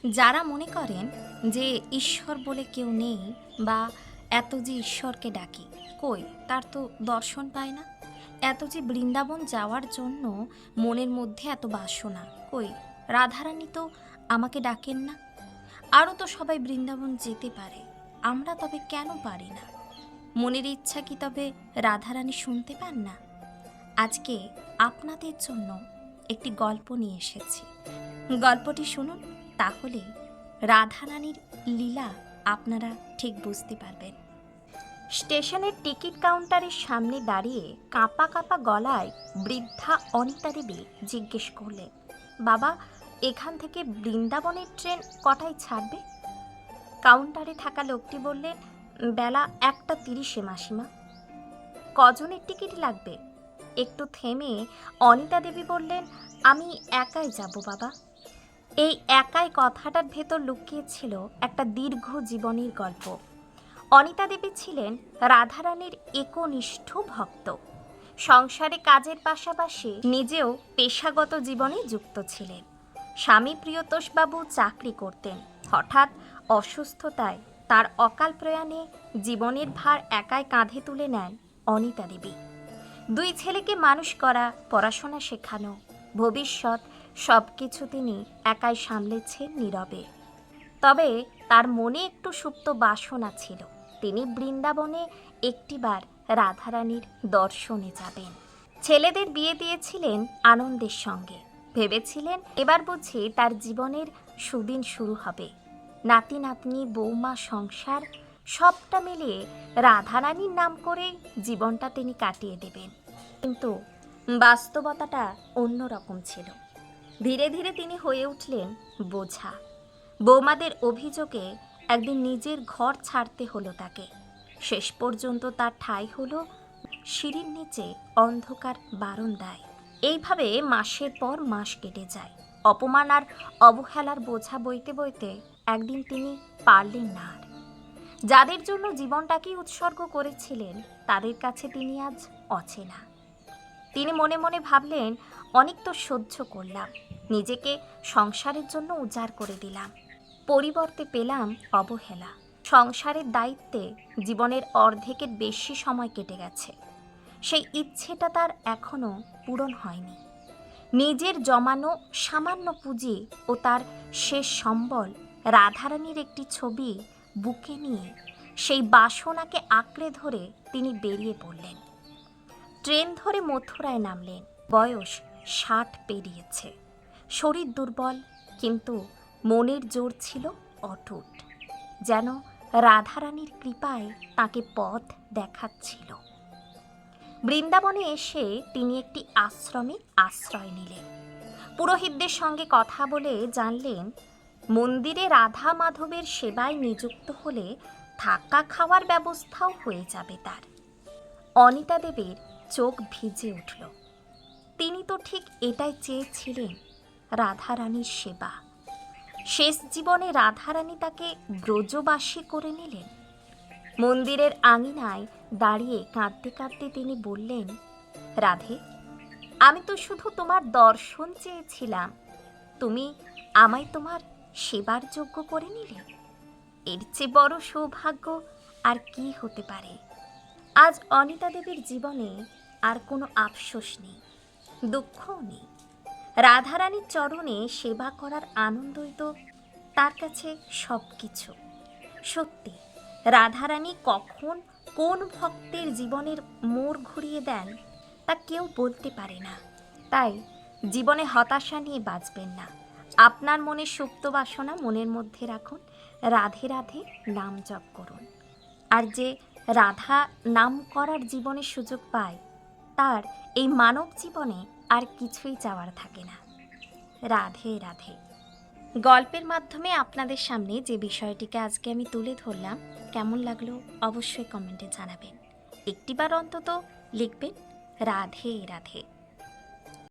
যারা মনে করেন যে ঈশ্বর বলে কেউ নেই বা এত যে ঈশ্বরকে ডাকি, কই তার তো দর্শন পায় না। এত যে বৃন্দাবন যাওয়ার জন্য মনের মধ্যে এত বাসনা, কই রাধারানী তো আমাকে ডাকেন না। আরও তো সবাই বৃন্দাবন যেতে পারে, আমরা তবে কেন পারি না? মনের ইচ্ছা কি তবে রাধারানী শুনতে পান না? আজকে আপনাদের জন্য একটি গল্প নিয়ে এসেছি। গল্পটি শুনুন, তাহলে রাধারানীর লীলা আপনারা ঠিক বুঝতে পারবেন। স্টেশনের টিকিট কাউন্টারের সামনে দাঁড়িয়ে কাঁপা কাঁপা গলায় বৃদ্ধা অনিতা দেবী জিজ্ঞেস করলেন, বাবা, এখান থেকে বৃন্দাবনের ট্রেন কটায় ছাড়বে? কাউন্টারে থাকা লোকটি বললেন, বেলা 1:30 মাসিমা। কজনের টিকিট লাগবে? একটু থেমে অনিতা দেবী বললেন, আমি একাই যাব বাবা। এই একাই কথাটার ভেতর লুকিয়েছিল একটা দীর্ঘ জীবনের গল্প। অনিতা দেবী ছিলেন রাধারানীর একনিষ্ঠ ভক্ত। সংসারে কাজের পাশাপাশি নিজেও পেশাগত জীবনে যুক্ত ছিলেন। স্বামী প্রিয়তোষবাবু চাকরি করতেন। হঠাৎ অসুস্থতায় তার অকাল প্রয়াণে জীবনের ভার একাই কাঁধে তুলে নেন অনিতা দেবী। 2 ছেলেকে মানুষ করা, পড়াশোনা শেখানো, ভবিষ্যৎ সব কিছু তিনি একাই সামলেছেন নীরবে। তবে তার মনে একটু সুপ্ত বাসনা ছিল, তিনি বৃন্দাবনে একটিবার রাধারানীর দর্শনে যাবেন। ছেলেদের বিয়ে দিয়েছিলেন আনন্দের সঙ্গে। ভেবেছিলেন এবার বুঝি তার জীবনের সুদিন শুরু হবে। নাতি নাতনি, বৌমা, সংসার সবটা মিলিয়ে রাধারানীর নাম করে জীবনটা তিনি কাটিয়ে দেবেন। কিন্তু বাস্তবতাটা অন্যরকম ছিল। ধীরে ধীরে তিনি হয়ে উঠলেন বোঝা। বৌমাদের অভিযোগে একদিন নিজের ঘর ছাড়তে হলো তাকে। শেষ পর্যন্ত তার ঠাঁই হলো সিঁড়ির নিচে অন্ধকার বারান্দায়। এইভাবে মাসের পর মাস কেটে যায়। অপমান আর অবহেলার বোঝা বইতে বইতে একদিন তিনি পারলেন না আর। যাদের জন্য জীবনটাকেই উৎসর্গ করেছিলেন তাদের কাছে তিনি আজ অচেনা। তিনি মনে মনে ভাবলেন, অনেক তো সহ্য করলাম, নিজেকে সংসারের জন্য উজাড় করে দিলাম, পরিবর্তে পেলাম অবহেলা। সংসারের দায়িত্বে জীবনের অর্ধেকের বেশি সময় কেটে গেছে। সেই ইচ্ছেটা তার এখনো পূরণ হয়নি। নিজের জমানো সামান্য পুঁজি ও তার শেষ সম্বল রাধারানীর একটি ছবি বুকে নিয়ে সেই বাসনাকে আঁকড়ে ধরে তিনি বেরিয়ে পড়লেন। ট্রেন ধরে মথুরায় নামলেন। বয়স 60 পেরিয়েছে। শরীর দুর্বল, কিন্তু মনের জোর ছিল অটুট। যেন রাধারানীর কৃপায় তাকে পথ দেখাচ্ছিল। বৃন্দাবনে এসে তিনি একটি আশ্রমে আশ্রয় নিলেন। পুরোহিতদের সঙ্গে কথা বলে জানলেন, মন্দিরে রাধা মাধবের সেবায় নিযুক্ত হলে থাকা খাওয়ার ব্যবস্থাও হয়ে যাবে তার। অনিতা দেবীর চোখ ভিজে উঠল। তিনি তো ঠিক এটাই চেয়েছিলেন, রাধারানীর সেবা। শেষ জীবনে রাধারানী তাকে ব্রজবাসী করে নিলেন। মন্দিরের আঙিনায় দাঁড়িয়ে কাঁদতে কাঁদতে তিনি বললেন, রাধে, আমি তো শুধু তোমার দর্শন চেয়েছিলাম, তুমি আমায় তোমার সেবার যোগ্য করে নিলে। এর চেয়ে বড় সৌভাগ্য আর কি হতে পারে? আজ অনিতা দেবীর জীবনে আর কোনো আফসোস নেই, দুঃখও নেই। রাধারানীর চরণে সেবা করার আনন্দই তো তার কাছে সব কিছু। সত্যি, রাধারানী কখন কোন ভক্তের জীবনের মোড় ঘুরিয়ে দেন তা কেউ বলতে পারে না। তাই জীবনে হতাশা নিয়ে বাঁচবেন না। আপনার মনে সুপ্ত বাসনা মনের মধ্যে রাখুন, রাধে রাধে নাম জপ করুন। আর যে রাধা নাম করার জীবনের সুযোগ পায়, তার এই মানব জীবনে আর কিছুই চাওয়ার থাকে না। রাধে রাধে। গল্পের মাধ্যমে আপনাদের সামনে যে বিষয়টিকে আজকে আমি তুলে ধরলাম, কেমন লাগলো অবশ্যই কমেন্টে জানাবেন। একটিবার অন্তত লিখবেন রাধে রাধে।